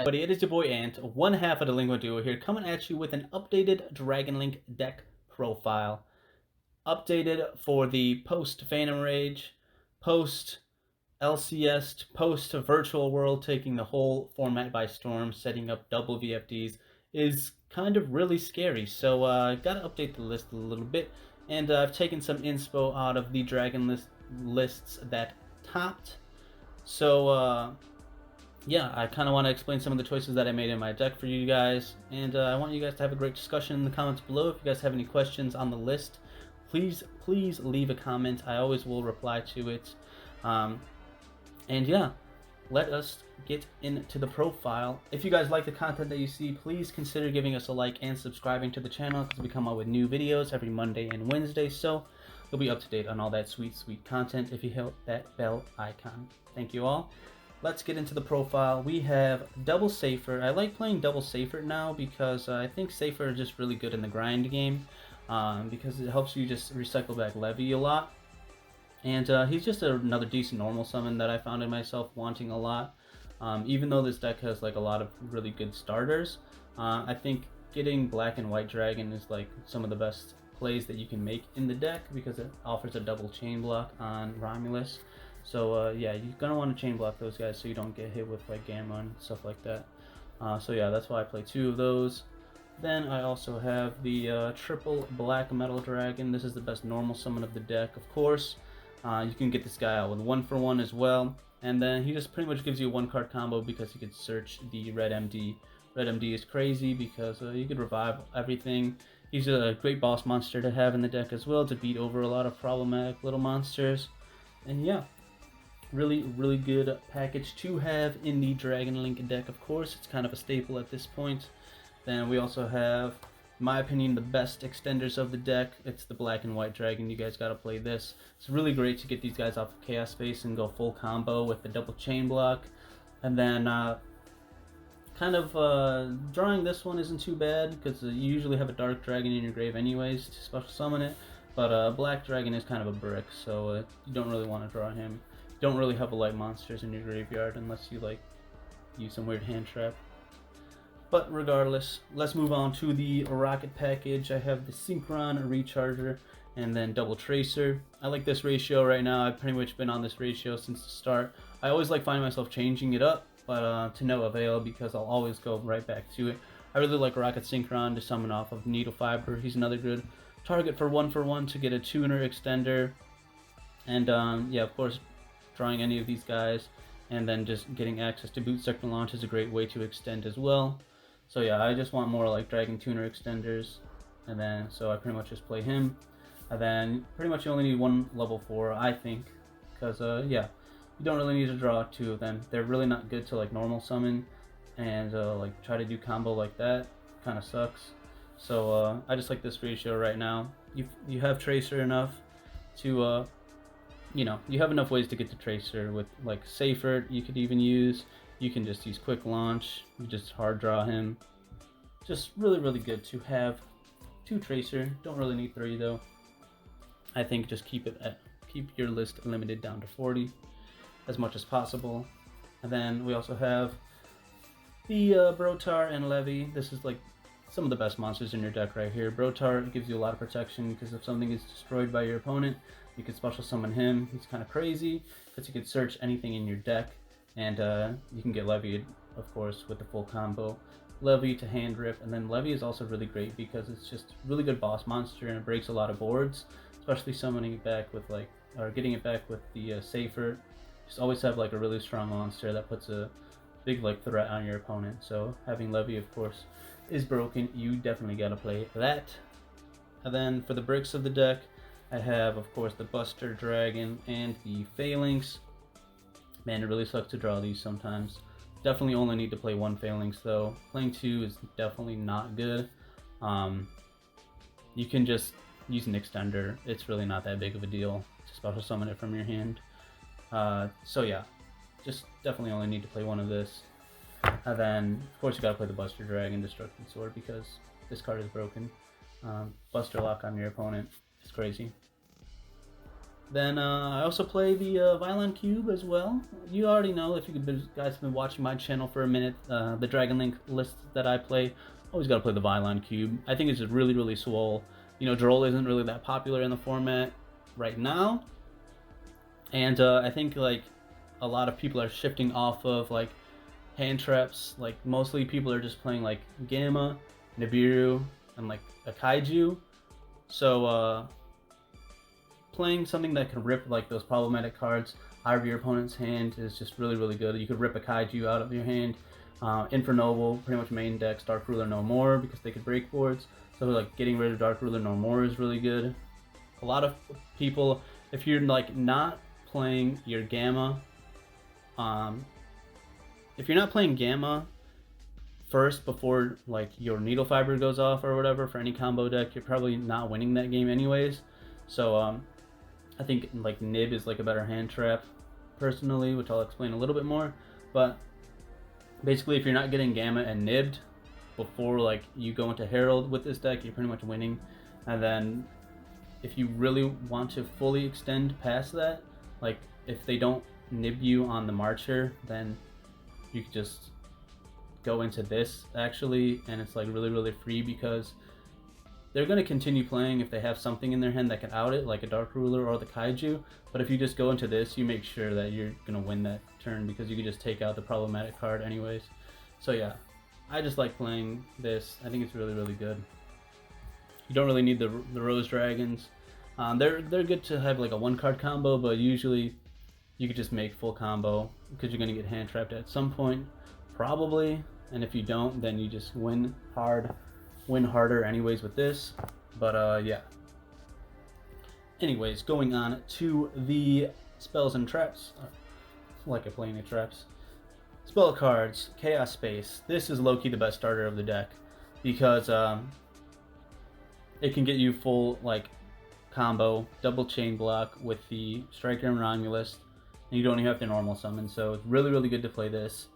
Buddy, it is your boy Ant, one half of Delinquent Duo here, coming at you with an updated Dragon Link deck profile. Updated for the post Phantom Rage, post LCS, post Virtual World, taking the whole format by storm, setting up double VFDs is kind of really scary. So I've got to update the list a little bit, and I've taken some inspo out of the Dragon lists that topped. So yeah, I kind of want to explain some of the choices that I made in my deck for you guys, and I want you guys to have a great discussion in the comments below. If you guys have any questions on the list, please leave a comment. I always will reply to it. And yeah, let us get into the profile. If you guys like the content that you see, please consider giving us a like and subscribing to the channel, because we come out with new videos every Monday and Wednesday, so you'll be up to date on all that sweet content if you hit that bell icon. Thank you all. Let's get into the profile. We have Double Safer. I like playing Double Safer now because I think Safer is just really good in the grind game, because it helps you just recycle back Levy a lot. And he's just another decent normal summon that I found in myself wanting a lot. Even though this deck has like a lot of really good starters, I think getting Black and White Dragon is like some of the best plays that you can make in the deck, because it offers a double chain block on Romulus. So yeah, you're gonna want to chain block those guys so you don't get hit with like Gamma and stuff like that. So yeah, that's why I play 2 of those. Then I also have the triple Black Metal Dragon. This is the best normal summon of the deck, of course. You can get this guy out with 1-for-1 as well. And then he just pretty much gives you a 1-card combo because he could search the Red MD. Red MD is crazy because you could revive everything. He's a great boss monster to have in the deck as well, to beat over a lot of problematic little monsters. And yeah, really good package to have in the Dragon Link deck, of course. It's kind of a staple at this point. Then we also have, in my opinion, the best extenders of the deck. It's the Black and White Dragon. You guys gotta play this. It's really great to get these guys off of Chaos Space and go full combo with the double chain block. And then drawing this one isn't too bad, because you usually have a Dark Dragon in your grave anyways to special summon it. But Black Dragon is kind of a brick, so you don't really want to draw him. Don't really have a light monsters in your graveyard unless you like use some weird hand trap. But regardless, let's move on to the rocket package. I have the Synchron Recharger and then Double Tracer. I like this ratio right now. I've pretty much been on this ratio since the start. I always like finding myself changing it up, but to no avail, because I'll always go right back to it. I really like Rocket Synchron to summon off of Needle Fiber. He's another good target for 1-for-1 to get a tuner extender. And yeah, of course, drawing any of these guys and then just getting access to Boot Sector Launch is a great way to extend as well. So yeah, I just want more like Dragon Tuner extenders, and then so I pretty much just play him. And then pretty much you only need 1 level 4, I think, because yeah, you don't really need to draw 2 of them. They're really not good to like normal summon, and like try to do combo like that kind of sucks. So I just like this ratio right now. You have Tracer enough to you know, you have enough ways to get to Tracer with like Safer. You could even use. You can just use Quick Launch. You just hard draw him. Just really good to have 2 Tracer. Don't really need 3 though. I think just keep your list limited down to 40 as much as possible. And then we also have the Brotar and Levy. This is like some of the best monsters in your deck right here. Brotar gives you a lot of protection because if something is destroyed by your opponent, you can special summon him. He's kind of crazy because you can search anything in your deck, and you can get Levied, of course, with the full combo. Levy to Hand Rip, and then Levy is also really great because it's just really good boss monster and it breaks a lot of boards, especially summoning it back with like, or getting it back with the Safer. Just always have like a really strong monster that puts a big like threat on your opponent. So having Levy, of course, is broken. You definitely gotta play that. And then for the bricks of the deck, I have, of course, the Buster Dragon and the Phalanx. Man, it really sucks to draw these sometimes. Definitely only need to play 1 Phalanx though. Playing 2 is definitely not good. You can just use an extender. It's really not that big of a deal to special summon it from your hand. So yeah, just definitely only need to play 1 of this. And then, of course, you gotta play the Buster Dragon Destructive Sword because this card is broken. Buster Lock on your opponent is crazy. Then I also play the Violent Cube as well. You already know, if you guys have been watching my channel for a minute, the Dragon Link list that I play, always gotta play the Violent Cube. I think it's just really, really swole. You know, Droll isn't really that popular in the format right now, and I think like a lot of people are shifting off of like hand traps. Like mostly people are just playing like Gamma, Nibiru, and like a Kaiju. So playing something that can rip like those problematic cards out of your opponent's hand is just really, really good. You could rip a Kaiju out of your hand. Infernoble, pretty much main decks, Dark Ruler No More, because they could break boards. So like getting rid of Dark Ruler No More is really good. A lot of people, if you're like not playing your Gamma, if you're not playing Gamma first before like your Needle Fiber goes off or whatever for any combo deck, you're probably not winning that game anyways. So I think like Nib is like a better hand trap personally, which I'll explain a little bit more. But basically, if you're not getting Gamma and Nibbed before like you go into Herald with this deck, you're pretty much winning. And then if you really want to fully extend past that, like if they don't nib you on the Marcher, then you could just go into this actually, and it's like really, really free because they're going to continue playing if they have something in their hand that can out it, like a Dark Ruler or the Kaiju. But if you just go into this, you make sure that you're going to win that turn because you can just take out the problematic card anyways. So yeah, I just like playing this. I think it's really, really good. You don't really need the Rose Dragons. They're good to have like a one card combo, but usually you could just make full combo because you're going to get hand trapped at some point, probably. And if you don't, then you just win harder anyways with this. But yeah. Anyways, going on to the spells and traps. I like playing the traps. Spell cards, Chaos Space. This is low-key the best starter of the deck because it can get you full like combo, double chain block with the Striker and Romulus, and you don't even have to normal summon. So it's really, really good to play this.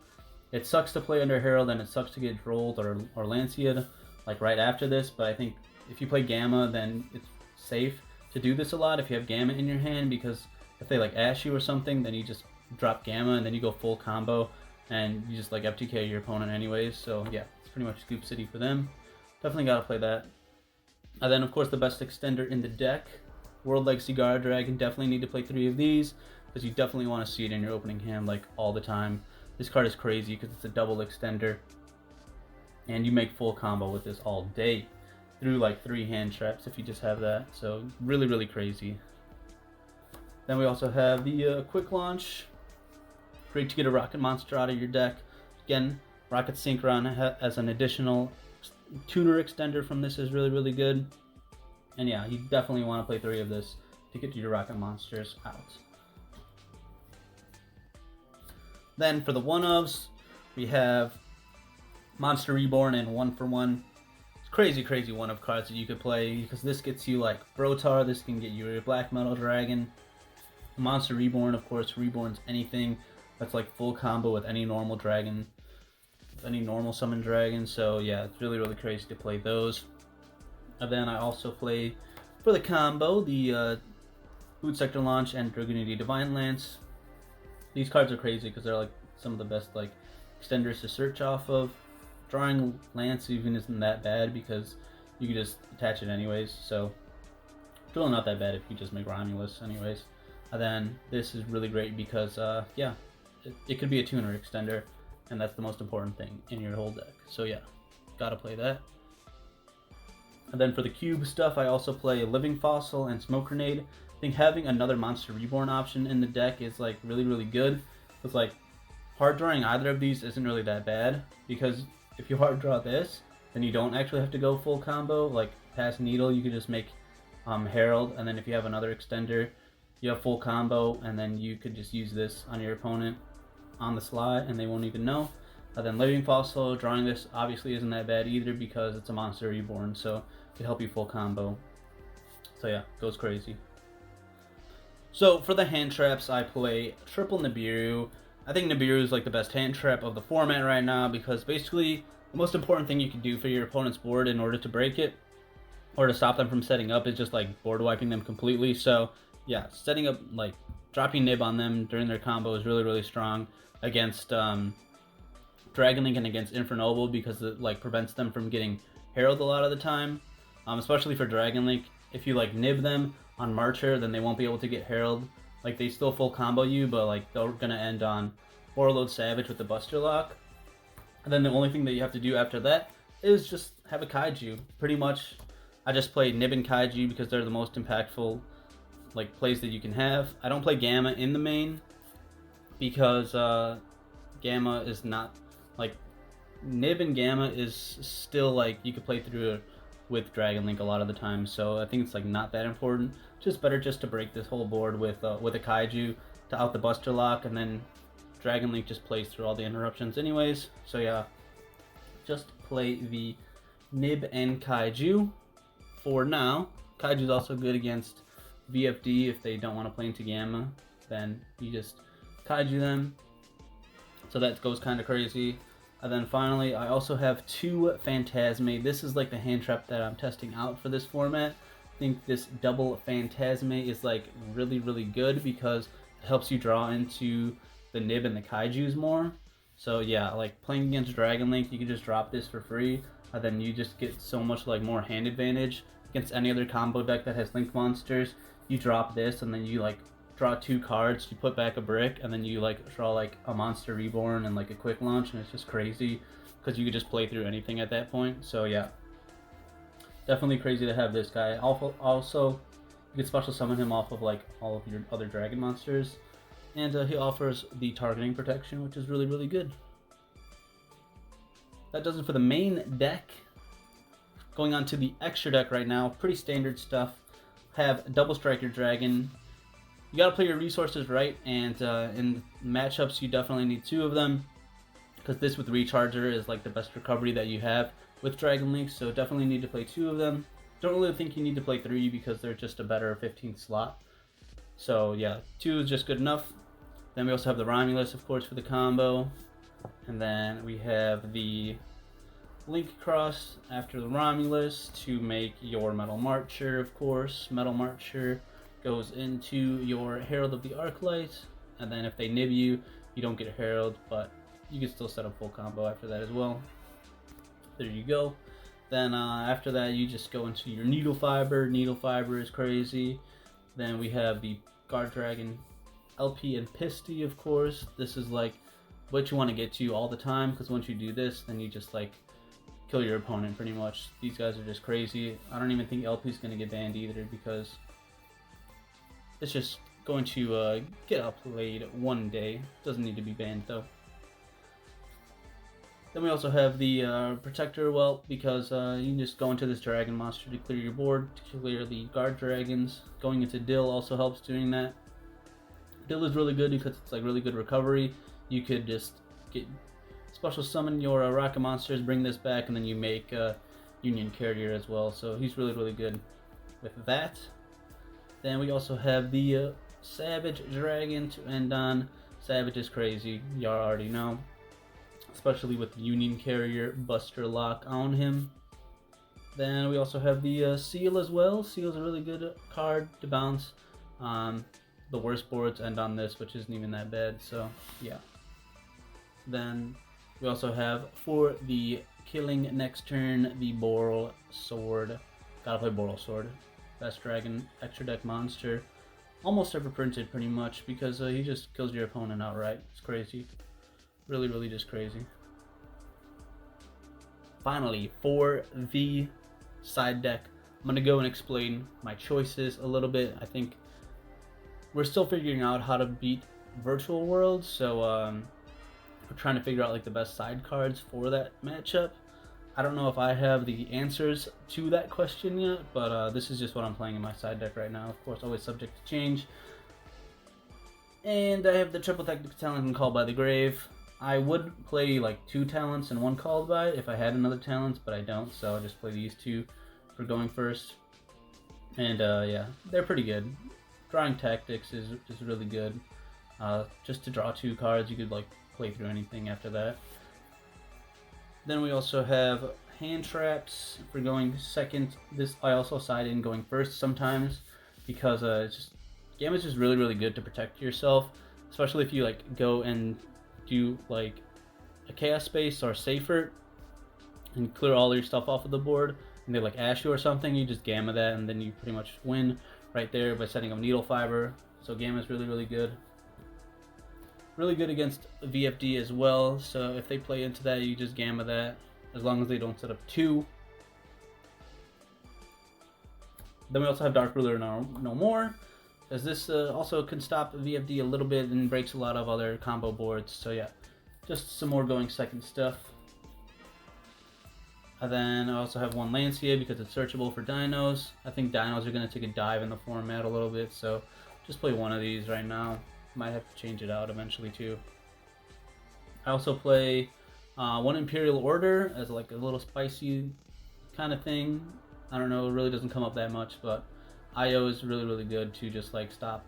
It sucks to play under Herald, and it sucks to get Drolled or Lanciad like right after this, but I think if you play Gamma, then it's safe to do this a lot if you have Gamma in your hand, because if they like Ash you or something, then you just drop Gamma and then you go full combo and you just like FTK your opponent anyways. So yeah, it's pretty much Scoop City for them. Definitely gotta play that. And then of course the best extender in the deck, World Legacy Guard Dragon. Definitely need to play 3 of these because you definitely want to see it in your opening hand like all the time. This card is crazy because it's a double extender, and you make full combo with this all day through like 3 hand traps if you just have that. So really, really crazy. Then we also have the Quick Launch. Great to get a Rocket Monster out of your deck. Again, Rocket Synchron as an additional tuner extender from this is really, really good. And yeah, you definitely want to play 3 of this to get your Rocket Monsters out. Then for the one-ofs, we have Monster Reborn and 1-for-1. It's crazy, crazy one-of cards that you could play because this gets you like Brotar, this can get you your Black Metal Dragon. Monster Reborn, of course, reborns anything that's like full combo with any normal dragon, any normal summon dragon. So yeah, it's really, really crazy to play those. And then I also play for the combo the Boot Sector Launch and Dragoonity Divine Lance. These cards are crazy because they're like some of the best like extenders to search off of. Drawing Lance even isn't that bad because you can just attach it anyways. So it's really not that bad if you just make Romulus anyways. And then this is really great because yeah, it could be a tuner extender, and that's the most important thing in your whole deck. So yeah, gotta play that. And then for the cube stuff, I also play Living Fossil and Smoke Grenade. I think having another Monster Reborn option in the deck is like really, really good. It's like hard drawing either of these isn't really that bad because if you hard draw this, then you don't actually have to go full combo. Like past Needle, you could just make Herald, and then if you have another extender, you have full combo, and then you could just use this on your opponent on the sly, and they won't even know. Then Living Fossil, drawing this obviously isn't that bad either because it's a Monster Reborn, so it can help you full combo. So yeah, goes crazy. So for the hand traps, I play triple Nibiru. I think Nibiru is like the best hand trap of the format right now because basically the most important thing you can do for your opponent's board in order to break it or to stop them from setting up is just like board wiping them completely. So yeah, setting up like dropping nib on them during their combo is really really strong against Dragon Link and against Infernoble because it like prevents them from getting herald a lot of the time. Especially for Dragon Link, if you like nib them on Marcher, then they won't be able to get herald. Like they still full combo you, but like they're gonna end on Warlord Savage with the Buster Lock. And then the only thing that you have to do after that is just have a Kaiju. Pretty much, I just play Nib and Kaiju because they're the most impactful like plays that you can have. I don't play Gamma in the main because Gamma is not like Nib and Gamma is still like you could play through it with Dragon Link a lot of the time. So I think it's like not that important. Just better just to break this whole board with a Kaiju to out the Buster Lock, and then Dragon Link just plays through all the interruptions anyways. So yeah, just play the Nib and Kaiju for now. Kaiju's also good against VFD if they don't want to play into Gamma. Then you just Kaiju them. So that goes kind of crazy. And then finally, I also have 2 Phantasme. This is like the hand trap that I'm testing out for this format. I think this double Phantasme is like really, really good because it helps you draw into the Nib and the Kaijus more. So yeah, like playing against Dragon Link, you can just drop this for free, and then you just get so much like more hand advantage against any other combo deck that has Link monsters. You drop this, and then you like draw 2 cards, you put back a brick, and then you like draw like a Monster Reborn and like a quick launch, and it's just crazy because you could just play through anything at that point. So yeah, definitely crazy to have this guy. Also, you can special summon him off of like all of your other dragon monsters. And he offers the targeting protection, which is really, really good. That does it for the main deck. Going on to the extra deck right now. Pretty standard stuff. Have Double Strike your Dragon. You gotta play your resources right, and in matchups you definitely need 2 of them. Because this with Recharger is like the best recovery that you have with Dragon Link, so definitely need to play 2 of them. Don't really think you need to play 3 because they're just a better 15th slot. So yeah, 2 is just good enough. Then we also have the Romulus, of course, for the combo. And then we have the Link Cross after the Romulus to make your Metal Marcher, of course. Metal Marcher goes into your Herald of the Arclight. And then if they nib you, you don't get Herald, but you can still set up full combo after that as well. There you go. Then after that, you just go into your Needle Fiber. Needle Fiber is crazy. Then we have the Guard Dragon LP and Pisty, of course. This is like what you want to get to all the time, because once you do this, then you just like kill your opponent pretty much. These guys are just crazy. I don't even think LP is going to get banned either because it's just going to get outplayed one day. Doesn't need to be banned though. Then we also have the Protector Whelp because you can just go into this Dragon monster to clear your board, to clear the Guard Dragons. Going into Dill also helps doing that. Dill is really good because it's like really good recovery. You could just get special summon your Rocket monsters, bring this back, and then you make Union Carrier as well. So he's really, really good with that. Then we also have the Savage Dragon to end on. Savage is crazy, y'all already know. Especially with Union Carrier, Buster Lock on him. Then we also have the Seal as well. Seal's a really good card to bounce. The worst boards end on this, which isn't even that bad, so yeah. Then we also have for the killing next turn, the Boral Sword. Gotta play Boral Sword. Best dragon extra deck monster. Almost ever printed pretty much because he just kills your opponent outright. It's crazy. Really, really just crazy. Finally, for the side deck, I'm going to go and explain my choices a little bit. I think we're still figuring out how to beat Virtual World, so we're trying to figure out like the best side cards for that matchup. I don't know if I have the answers to that question yet, but this is just what I'm playing in my side deck right now. Of course, always subject to change. And I have the triple technical talent and Called by the Grave. I would play like 2 talents and 1 Called by if I had another talent, but I don't, so I'll just play these 2 for going first. And yeah, they're pretty good. Drawing Tactics is really good. Just to draw 2 cards, you could like play through anything after that. Then we also have Hand Traps for going second. This I also side in going first sometimes because it's just Gamma is just really, really good to protect yourself, especially if you like go and do like a chaos space or safer and clear all your stuff off of the board, and they like ash you or something. You just Gamma that, and then you pretty much win right there by setting up Needle Fiber. So Gamma is really, really good. Really good against VFD as well. So if they play into that, you just Gamma that, as long as they don't set up 2. Then we also have Dark Ruler no more, as this also can stop VFD a little bit and breaks a lot of other combo boards. So yeah, just some more going second stuff. And then I also have one Lancia because it's searchable for dinos. I think dinos are going to take a dive in the format a little bit, so just play one of these right now. Might have to change it out eventually too. I also play one Imperial Order as like a little spicy kind of thing. I don't know, it really doesn't come up that much, but IO is really, really good to just like stop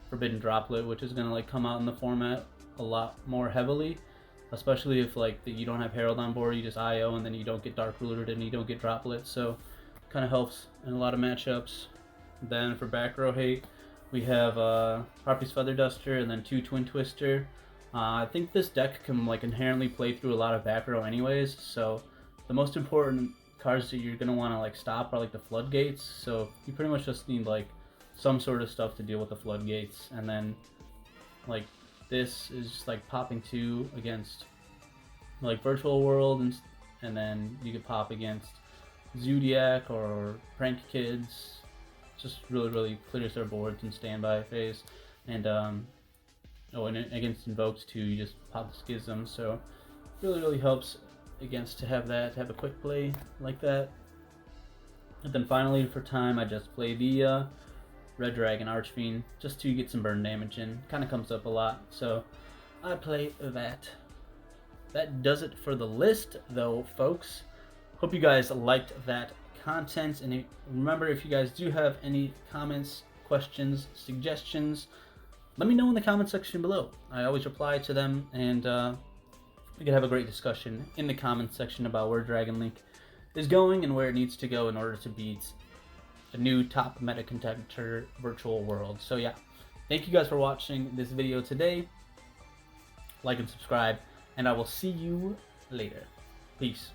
Forbidden Droplet, which is gonna like come out in the format a lot more heavily, especially if like you don't have Herald on board. You just IO and then you don't get Dark Rulered and you don't get Droplet, so kind of helps in a lot of matchups. Then for back row hate, we have Harpy's Feather Duster and then 2 Twin Twister. I think this deck can like inherently play through a lot of back row anyways, so the most important cards that you're going to want to like stop are like the Floodgates. So you pretty much just need like some sort of stuff to deal with the Floodgates, and then like this is just like popping 2 against like Virtual World, and then you could pop against Zodiac or Prank Kids. Just really, really clears their boards in standby phase. And and against Invokes too, you just pop the Schism. So really, really helps against to have a quick play like that. And then finally for time, I just play the Red Dragon Archfiend just to get some burn damage in. Kind of comes up a lot, so I play that. That does it for the list though, folks. Hope you guys liked that content, and remember, if you guys do have any comments, questions, suggestions, let me know in the comment section below. I always reply to them, and we can have a great discussion in the comment section about where Dragon Link is going and where it needs to go in order to beat a new top meta contender Virtual World. So yeah, thank you guys for watching this video today. Like and subscribe, and I will see you later. Peace.